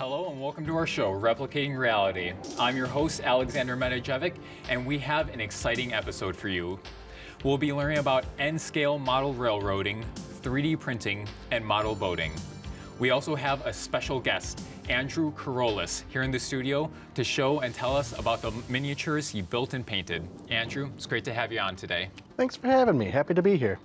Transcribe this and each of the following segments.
Hello and welcome to our show, Replicating Reality. I'm your host, Alexander Metajevic, and we have an exciting episode for you. We'll be learning about N-scale model railroading, 3D printing, and model boating. We also have a special guest, Andrew Karolis, here in the studio to show and tell us about the miniatures he built and painted. Andrew, it's great to have you on today. Thanks for having me. Happy to be here.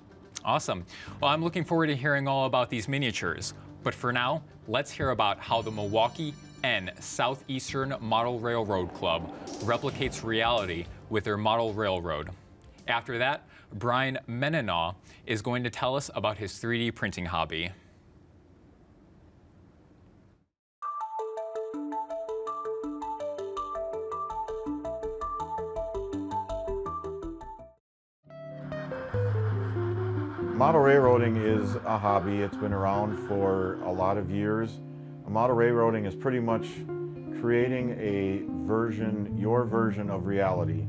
Awesome. Well, I'm looking forward to hearing all about these miniatures. But for now, let's hear about how the Milwaukee N Southeastern Model Railroad Club replicates reality with their model railroad. After that, Brian Meninaw is going to tell us about his 3D printing hobby. Model railroading is a hobby. It's been around for a lot of years. Model railroading is pretty much creating a version, your version of reality,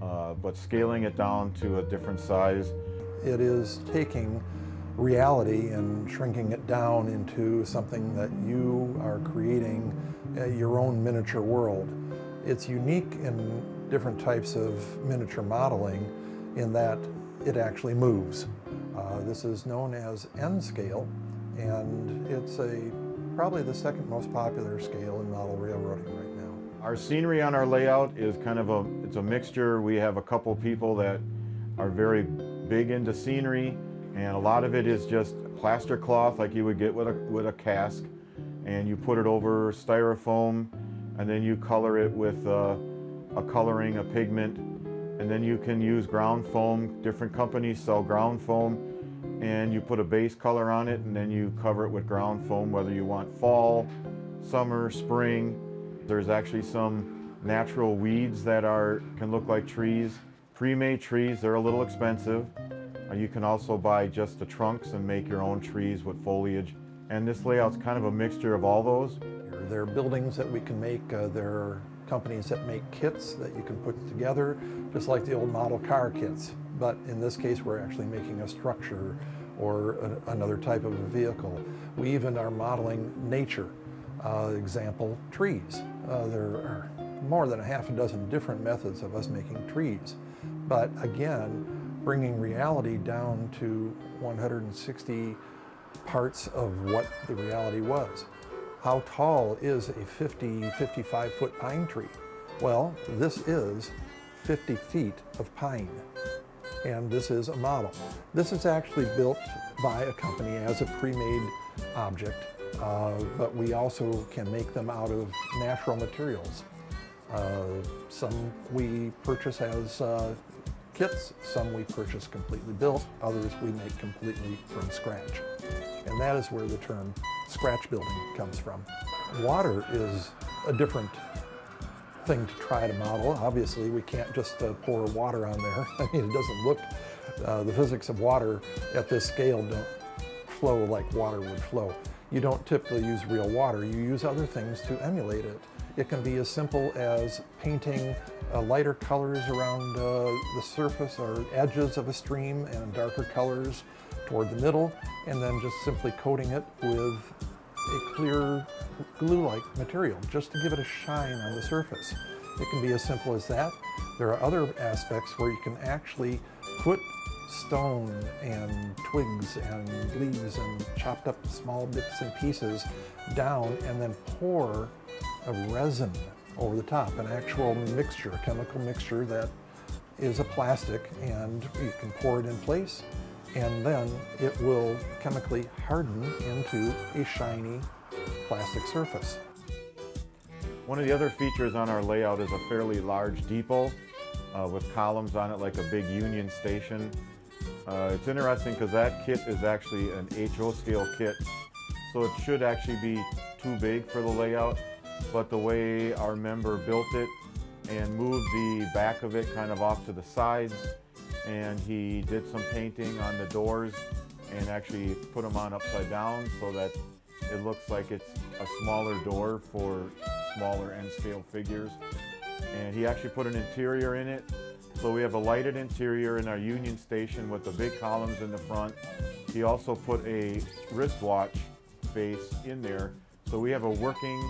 but scaling it down to a different size. It is taking reality and shrinking it down into something that you are creating your own miniature world. It's unique in different types of miniature modeling in that it actually moves. This is known as N-scale, and it's probably the second most popular scale in model railroading right now. Our scenery on our layout is kind of it's a mixture. We have a couple people that are very big into scenery, and a lot of it is just plaster cloth like you would get with a cask, and you put it over styrofoam, and then you color it with a coloring, a pigment, and then you can use ground foam. Different companies sell ground foam, and you put a base color on it, and then you cover it with ground foam, whether you want fall, summer, spring. There's actually some natural weeds that can look like trees. Pre-made trees, they're a little expensive. You can also buy just the trunks and make your own trees with foliage. And this layout's kind of a mixture of all those. There are buildings that we can make. There are companies that make kits that you can put together, just like the old model car kits. But in this case, we're actually making a structure or another type of a vehicle. We even are modeling nature. Example, trees. There are more than a half a dozen different methods of us making trees. But again, bringing reality down to 160 parts of what the reality was. How tall is a 55 foot pine tree? Well, this is 50 feet of pine, and this is a model. This is actually built by a company as a pre-made object, but we also can make them out of natural materials. Some we purchase as kits, some we purchase completely built, others we make completely from scratch. And that is where the term scratch building comes from. Water is a different thing to try to model. Obviously, we can't just pour water on there. I mean, it doesn't look, the physics of water at this scale don't flow like water would flow. You don't typically use real water. You use other things to emulate it. It can be as simple as painting lighter colors around the surface or edges of a stream and darker colors toward the middle, and then just simply coating it with a clear glue-like material just to give it a shine on the surface. It can be as simple as that. There are other aspects where you can actually put stone and twigs and leaves and chopped up small bits and pieces down and then pour a resin over the top, an actual mixture, a chemical mixture that is a plastic, and you can pour it in place, and then it will chemically harden into a shiny plastic surface. One of the other features on our layout is a fairly large depot with columns on it like a big Union station. It's interesting because that kit is actually an HO scale kit, so it should actually be too big for the layout, but the way our member built it and moved the back of it kind of off to the sides, and he did some painting on the doors and actually put them on upside down so that it looks like it's a smaller door for smaller N-scale figures. And he actually put an interior in it. So we have a lighted interior in our Union station with the big columns in the front. He also put a wristwatch face in there So we have a working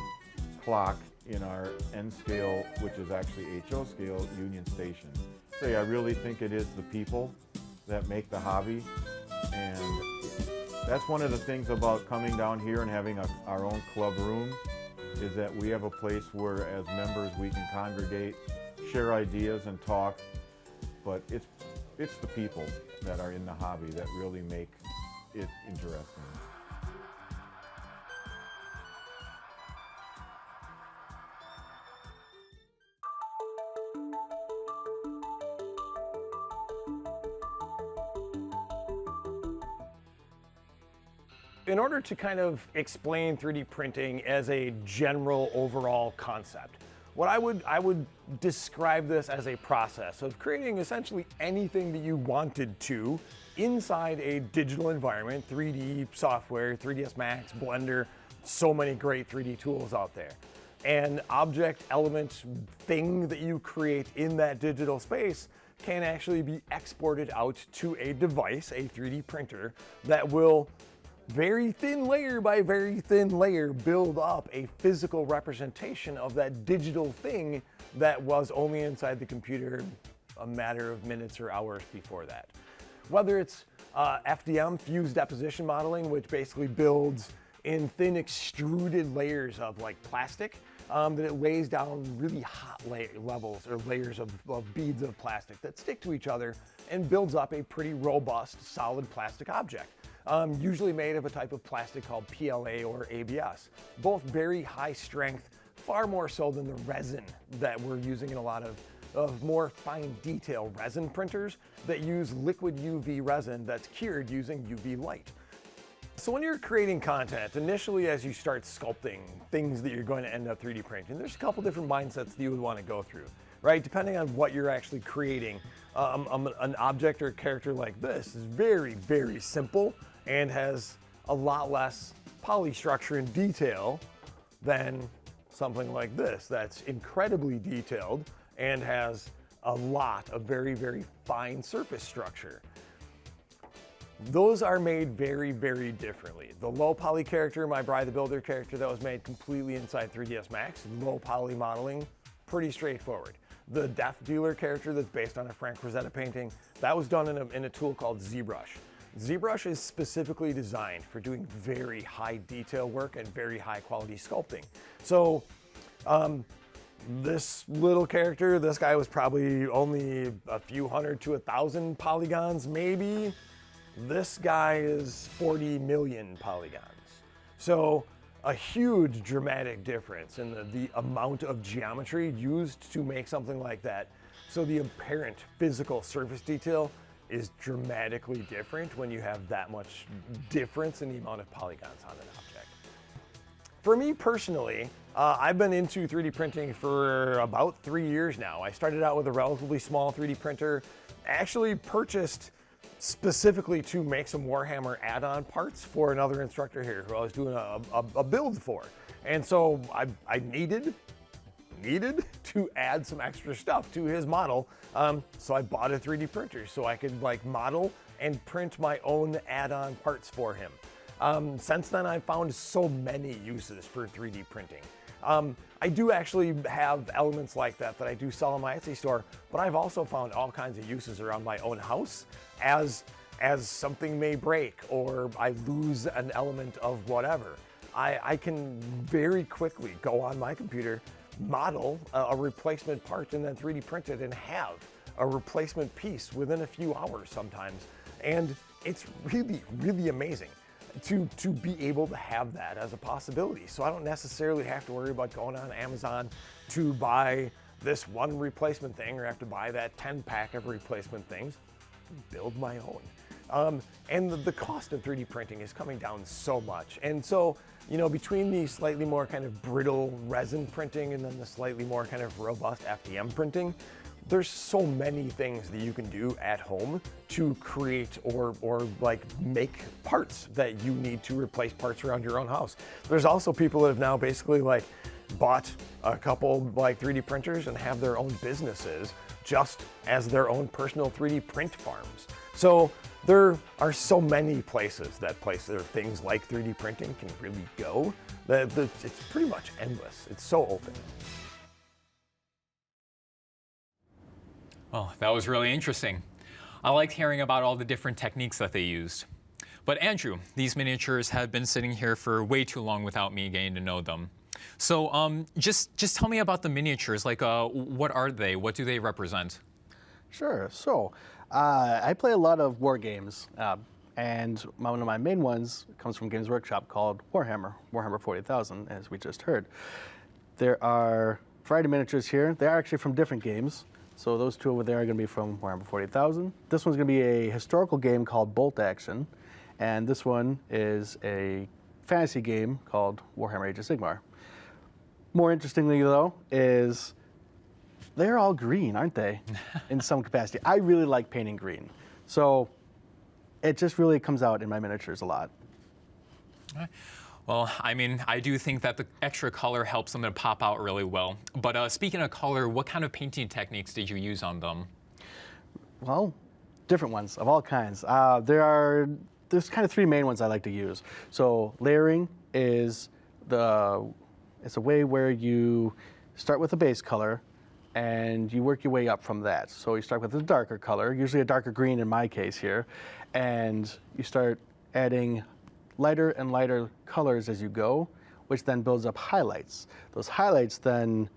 clock in our N scale, which is actually HO scale, Union Station. So yeah, I really think it is the people that make the hobby, and that's one of the things about coming down here and having our own club room, is that we have a place where as members we can congregate, share ideas and talk, but it's the people that are in the hobby that really make it interesting. In order to kind of explain 3D printing as a general overall concept, what I would describe this as a process of creating essentially anything that you wanted to inside a digital environment, 3D software, 3ds Max, Blender, so many great 3D tools out there. An object, element, thing that you create in that digital space can actually be exported out to a device, a 3D printer, that will very thin layer by very thin layer build up a physical representation of that digital thing that was only inside the computer a matter of minutes or hours before that. Whether it's FDM, fused deposition modeling, which basically builds in thin extruded layers of like plastic, that it lays down really hot levels or layers of beads of plastic that stick to each other and builds up a pretty robust, solid plastic object. Usually made of a type of plastic called PLA or ABS. Both very high strength, far more so than the resin that we're using in a lot of more fine detail resin printers that use liquid UV resin that's cured using UV light. So when you're creating content, initially as you start sculpting things that you're going to end up 3D printing, there's a couple different mindsets that you would want to go through, right? Depending on what you're actually creating. An object or a character like this is very, very simple and has a lot less polystructure and detail than something like this that's incredibly detailed and has a lot of very, very fine surface structure. Those are made very, very differently. The low poly character, my Bride the Builder character, that was made completely inside 3ds Max, low poly modeling, pretty straightforward. The Death Dealer character that's based on a Frank Frazetta painting, that was done in a tool called ZBrush. ZBrush is specifically designed for doing very high detail work and very high quality sculpting. So this little character, this guy was probably only a few hundred to 1,000 polygons maybe. This guy is 40 million polygons. So a huge dramatic difference in the amount of geometry used to make something like that. So the apparent physical surface detail is dramatically different when you have that much difference in the amount of polygons on an object. For me personally, I've been into 3D printing for about 3 years now. I started out with a relatively small 3D printer, actually purchased specifically to make some Warhammer add-on parts for another instructor here who I was doing a build for. And so I needed to add some extra stuff to his model. So I bought a 3D printer so I could like model and print my own add-on parts for him. Since then, I've found so many uses for 3D printing. I do actually have elements like that I do sell on my Etsy store, but I've also found all kinds of uses around my own house as something may break or I lose an element of whatever. I can very quickly go on my computer, model a replacement part and then 3D print it and have a replacement piece within a few hours sometimes. And it's really, really amazing to be able to have that as a possibility. So I don't necessarily have to worry about going on Amazon to buy this one replacement thing or have to buy that 10-pack of replacement things. Build my own. And the cost of 3D printing is coming down so much. And so, you know, between the slightly more kind of brittle resin printing and then the slightly more kind of robust FDM printing, there's so many things that you can do at home to create or like make parts that you need to replace parts around your own house. There's also people that have now basically like bought a couple like 3D printers and have their own businesses just as their own personal 3D print farms. So There are so many places that things like 3D printing can really go that it's pretty much endless. It's so open. Well, that was really interesting. I liked hearing about all the different techniques that they used. But Andrew, these miniatures have been sitting here for way too long without me getting to know them. So just tell me about the miniatures. Like, what are they? What do they represent? Sure. So I play a lot of war games, and one of my main ones comes from Games Workshop called Warhammer 40,000, as we just heard. There are a variety of miniatures here. They are actually from different games. So those two over there are going to be from Warhammer 40,000. This one's going to be a historical game called Bolt Action, and this one is a fantasy game called Warhammer Age of Sigmar. More interestingly, though, is they're all green, aren't they, in some capacity? I really like painting green. So it just really comes out in my miniatures a lot. Well, I mean, I do think that the extra color helps them to pop out really well. But speaking of color, what kind of painting techniques did you use on them? Well, different ones of all kinds. There's kind of three main ones I like to use. So layering is it's a way where you start with a base color and you work your way up from that. So you start with a darker color, usually a darker green in my case here, and you start adding lighter and lighter colors as you go, which then builds up highlights. Those highlights then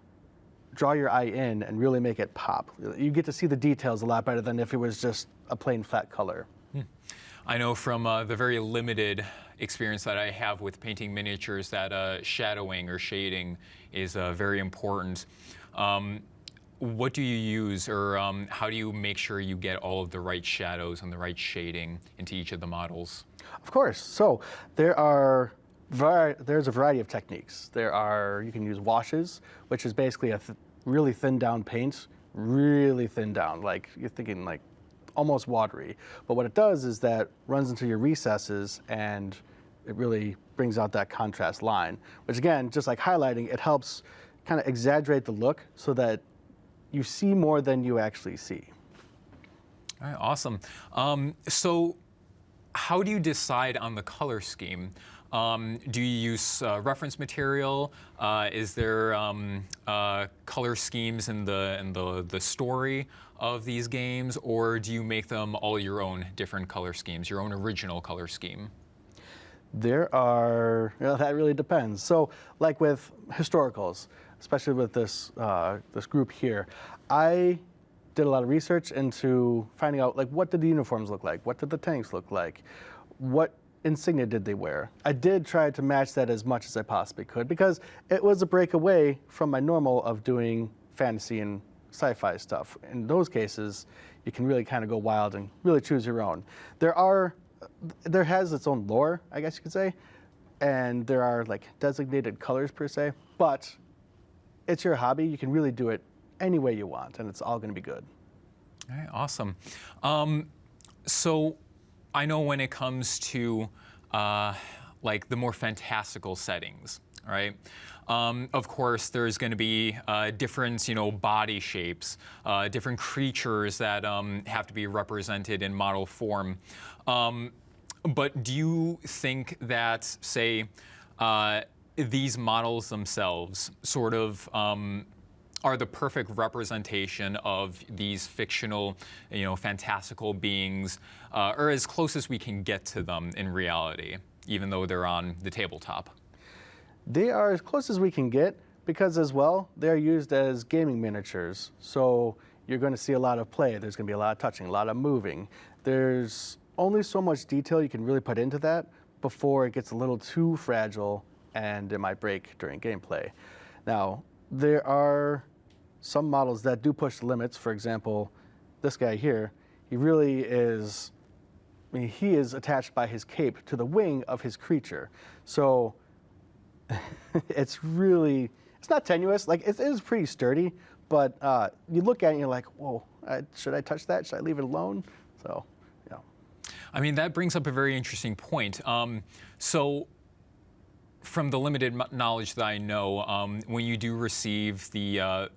draw your eye in and really make it pop. You get to see the details a lot better than if it was just a plain flat color. I know from the very limited experience that I have with painting miniatures that shadowing or shading is very important. What do you use, or how do you make sure you get all of the right shadows and the right shading into each of the models? Of course. So there's a variety of techniques. You can use washes, which is basically a really thin down paint, really thin down, like you're thinking like almost watery. But what it does is that runs into your recesses and it really brings out that contrast line, which again, just like highlighting, it helps kind of exaggerate the look so that you see more than you actually see. All right, awesome. So how do you decide on the color scheme? Do you use reference material? Is there color schemes in the story of these games, or do you make them all your own different color schemes, your own original color scheme? That really depends. So like with historicals, especially with this group here, I did a lot of research into finding out like what did the uniforms look like, what did the tanks look like, what insignia did they wear. I did try to match that as much as I possibly could because it was a break away from my normal of doing fantasy and sci-fi stuff. In those cases, you can really kind of go wild and really choose your own. There has its own lore, I guess you could say, and there are like designated colors per se, but it's your hobby. You can really do it any way you want, and it's all going to be good. All right, awesome. So I know when it comes to like the more fantastical settings, right? Of course, there's going to be different, body shapes, different creatures that have to be represented in model form. But do you think that, say, these models themselves sort of are the perfect representation of these fictional, fantastical beings, or as close as we can get to them in reality, even though they're on the tabletop? They are as close as we can get because as well, they're used as gaming miniatures. So you're going to see a lot of play. There's going to be a lot of touching, a lot of moving. There's only so much detail you can really put into that before it gets a little too fragile and it might break during gameplay. Now, there are some models that do push the limits. For example, this guy here, he really is, he is attached by his cape to the wing of his creature. So it's not tenuous, like it is pretty sturdy, but you look at it and you're like, whoa, should I touch that? Should I leave it alone? So, yeah. I mean, that brings up a very interesting point. So from the limited knowledge that I know, when you do receive the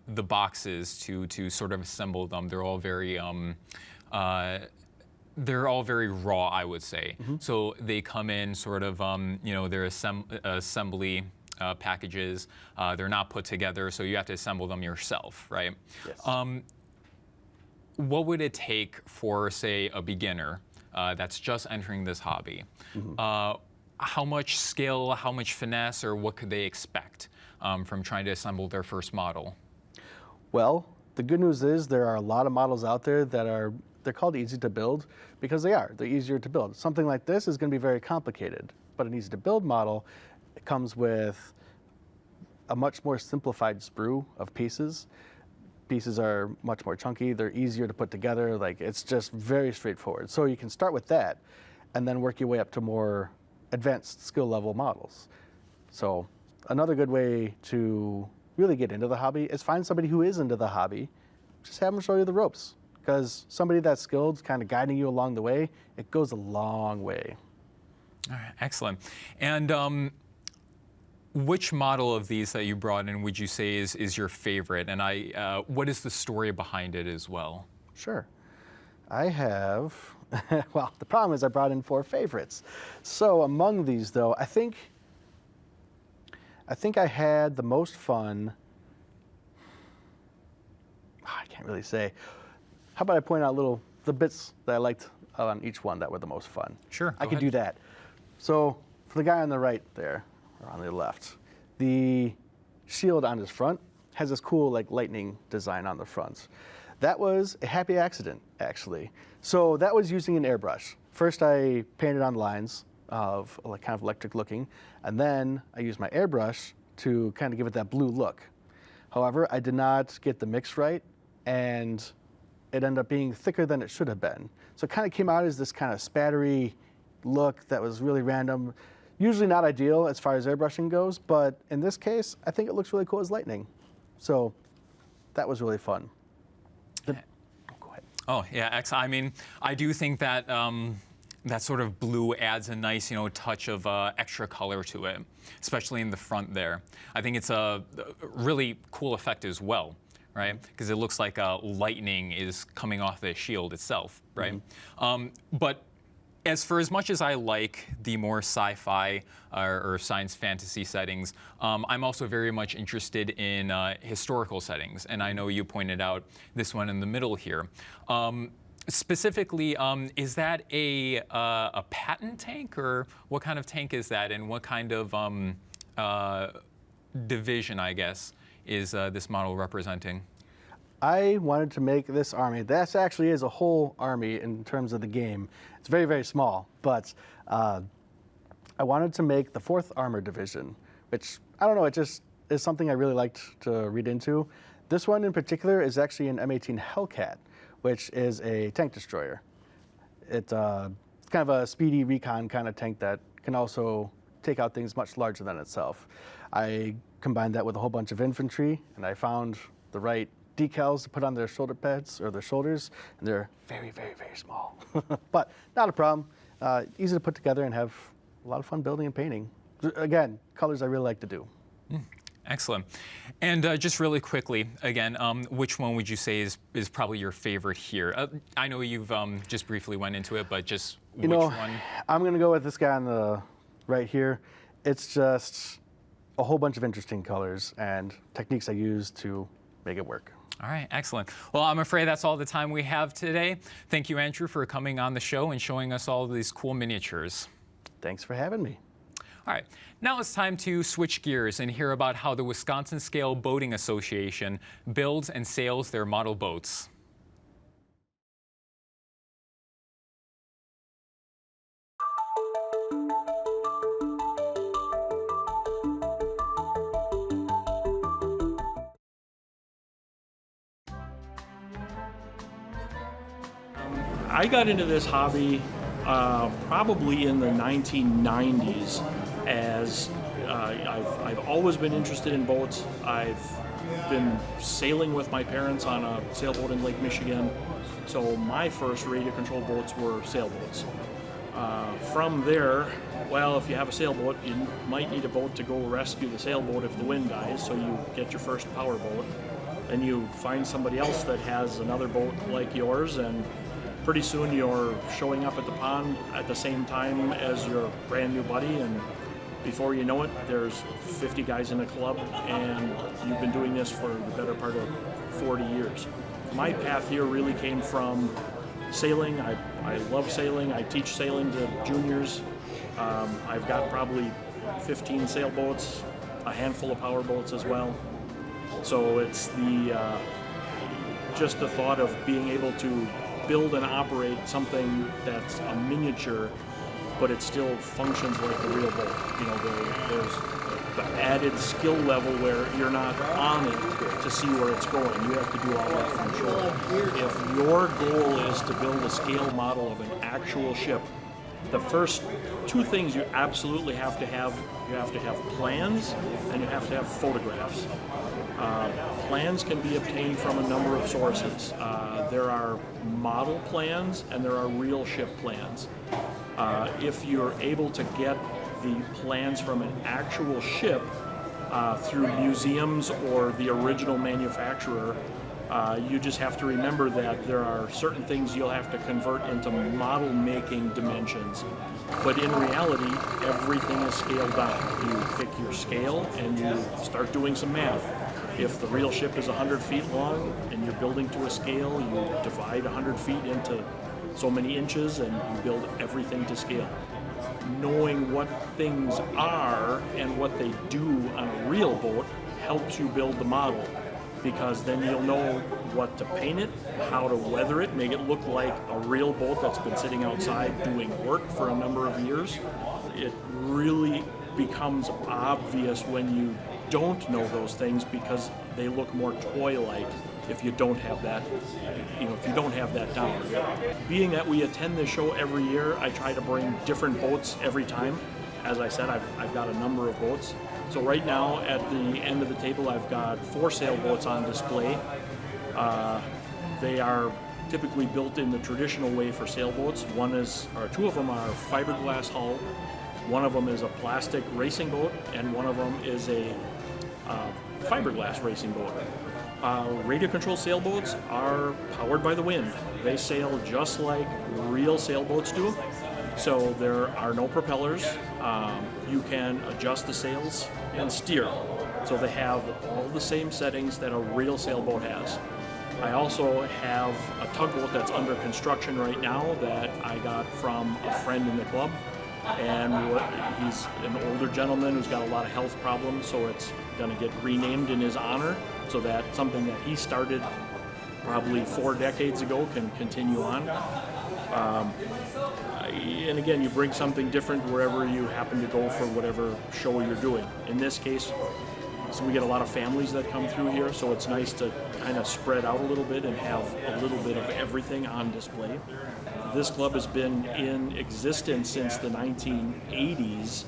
they're all very raw, I would say. So they come in sort of, their assembly packages. They're not put together, so you have to assemble them yourself, right? Yes. What would it take for, say, a beginner that's just entering this hobby? How much skill, how much finesse, or what could they expect from trying to assemble their first model? Well, the good news is there are a lot of models out there that they're called easy to build because they're easier to build. Something like this is going to be very complicated, but an easy to build model, it comes with a much more simplified sprue of pieces. Pieces are much more chunky, they're easier to put together, like it's just very straightforward. So you can start with that and then work your way up to more advanced skill level models. So another good way to really get into the hobby is find somebody who is into the hobby, just have them show you the ropes. Because somebody that's skilled, kind of guiding you along the way, it goes a long way. All right, excellent. And which model of these that you brought in would you say is your favorite? And what is the story behind it as well? Sure. I have, well, the problem is I brought in 4 favorites. So among these, though, I think I had the most fun. I can't really say. How about I point out the bits that I liked on each one that were the most fun? Sure. I could do that. So for the guy on the right there, or on the left, the shield on his front has this cool like lightning design on the front. That was a happy accident, actually. So that was using an airbrush. First I painted on lines of like kind of electric looking, and then I used my airbrush to kind of give it that blue look. However, I did not get the mix right, and it ended up being thicker than it should have been. So it kind of came out as this kind of spattery look that was really random. Usually not ideal as far as airbrushing goes, but in this case, I think it looks really cool as lightning. So that was really fun. Go ahead. Oh, yeah, I mean, I do think that that sort of blue adds a nice, touch of extra color to it, especially in the front there. I think it's a really cool effect as well, right? Because it looks like lightning is coming off the shield itself, right? But as much as I like the more sci-fi or science fantasy settings, I'm also very much interested in historical settings. And I know you pointed out this one in the middle here. Specifically, is that a patent tank, or what kind of tank is that, and what kind of division, I guess, is this model representing? I wanted to make this army. That actually is a whole army in terms of the game. It's very, very small, but I wanted to make the 4th Armor Division, which, I don't know, it just is something I really liked to read into. This one in particular is actually an M18 Hellcat, which is a tank destroyer. It's kind of a speedy recon kind of tank that can also take out things much larger than itself. I combined that with a whole bunch of infantry, and I found the right decals to put on their shoulder pads or their shoulders, and they're very, very, very small. But not a problem. Easy to put together and have a lot of fun building and painting. Again, colors I really like to do. Excellent. And just really quickly, again, which one would you say is probably your favorite here? I know you've just briefly went into it, but just which one? I'm going to go with this guy on the right here. It's just a whole bunch of interesting colors and techniques I use to make it work. All right, excellent. Well, I'm afraid that's all the time we have today. Thank you, Andrew, for coming on the show and showing us all of these cool miniatures. Thanks for having me. All right, now it's time to switch gears and hear about how the Wisconsin Scale Boating Association builds and sails their model boats. I got into this hobby probably in the 1990s, as I've always been interested in boats. I've been sailing with my parents on a sailboat in Lake Michigan, so my first radio-controlled boats were sailboats. From there, well, if you have a sailboat, you might need a boat to go rescue the sailboat if the wind dies, so you get your first power boat. Then you find somebody else that has another boat like yours, and pretty soon you're showing up at the pond at the same time as your brand new buddy, and before you know it, there's 50 guys in the club, and you've been doing this for the better part of 40 years. My path here really came from sailing. I love sailing. I teach sailing to juniors. I've got probably 15 sailboats, a handful of power boats as well. So it's just the thought of being able to build and operate something that's a miniature, but it still functions like a real boat. You know, there's the added skill level where you're not on it to see where it's going. You have to do all that from shore. If your goal is to build a scale model of an actual ship, the first two things you absolutely have to have, you have to have plans and you have to have photographs. Plans can be obtained from a number of sources. There are model plans and there are real ship plans. If you're able to get the plans from an actual ship through museums or the original manufacturer, you just have to remember that there are certain things you'll have to convert into model making dimensions. But in reality, everything is scaled down. You pick your scale and you start doing some math. If the real ship is 100 feet long and you're building to a scale, you divide 100 feet into so many inches and you build everything to scale. Knowing what things are and what they do on a real boat helps you build the model, because then you'll know what to paint it, how to weather it, make it look like a real boat that's been sitting outside doing work for a number of years. It really becomes obvious when you don't know those things, because they look more toy-like if you don't have that, if you don't have that down. Being that we attend this show every year, I try to bring different boats every time. As I said, I've got a number of boats. So right now at the end of the table, I've got 4 sailboats on display. They are typically built in the traditional way for sailboats. 2 of them are fiberglass hull. One of them is a plastic racing boat, and one of them is a fiberglass racing boat. Radio control sailboats are powered by the wind. They sail just like real sailboats do. So there are no propellers. You can adjust the sails and steer. So they have all the same settings that a real sailboat has. I also have a tugboat that's under construction right now that I got from a friend in the club. And he's an older gentleman who's got a lot of health problems, so it's going to get renamed in his honor, so that something that he started probably 4 decades ago can continue on. And again, you bring something different wherever you happen to go for whatever show you're doing. In this case, so we get a lot of families that come through here, so it's nice to kind of spread out a little bit and have a little bit of everything on display. This club has been in existence since the 1980s.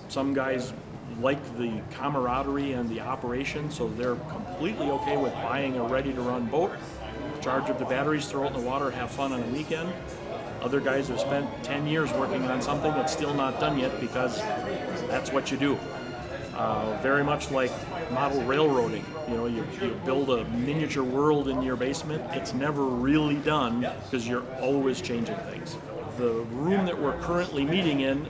Some guys like the camaraderie and the operation, so they're completely okay with buying a ready-to-run boat, charge up the batteries, throw it in the water, have fun on a weekend. Other guys have spent 10 years working on something that's still not done yet, because that's what you do. Very much like model railroading. You build a miniature world in your basement. It's never really done because you're always changing things. The room that we're currently meeting in,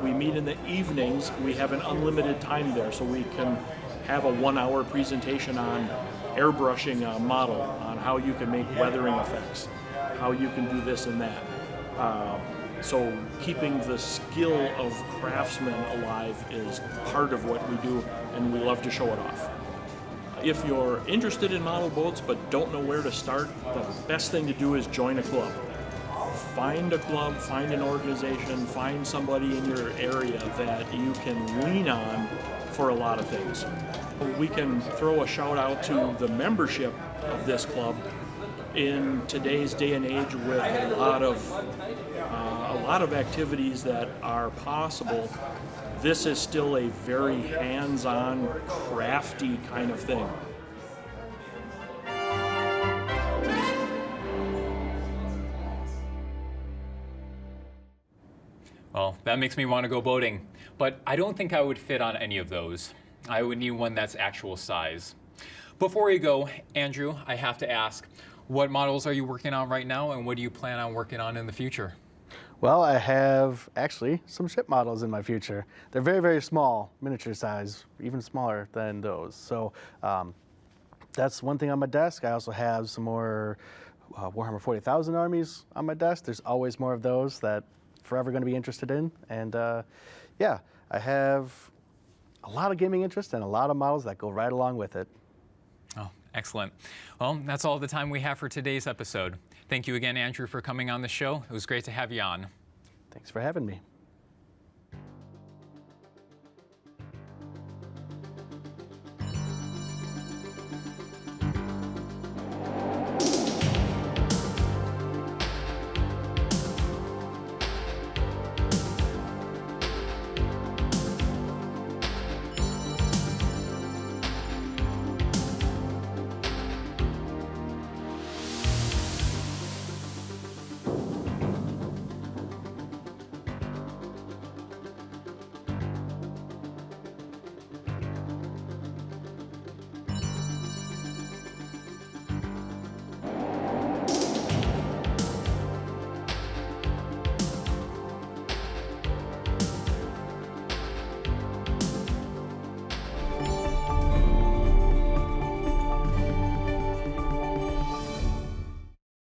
we meet in the evenings. We have an unlimited time there, so we can have a 1-hour presentation on airbrushing a model, on how you can make weathering effects, how you can do this and that. So keeping the skill of craftsmen alive is part of what we do, and we love to show it off. If you're interested in model boats but don't know where to start, the best thing to do is join a club. Find a club, find an organization, find somebody in your area that you can lean on for a lot of things. We can throw a shout out to the membership of this club. In today's day and age, with a lot of activities that are possible, this is still a very hands-on, crafty kind of thing. Well, that makes me want to go boating, but I don't think I would fit on any of those. I would need one that's actual size. Before we go, Andrew, I have to ask, What models are you working on right now, and what do you plan on working on in the future? Well, I have actually some ship models in my future. They're very, very small, miniature size, even smaller than those. So that's one thing on my desk. I also have some more Warhammer 40,000 armies on my desk. There's always more of those that I'm forever going to be interested in. And yeah, I have a lot of gaming interest and a lot of models that go right along with it. Oh, excellent. Well, that's all the time we have for today's episode. Thank you again, Andrew, for coming on the show. It was great to have you on. Thanks for having me.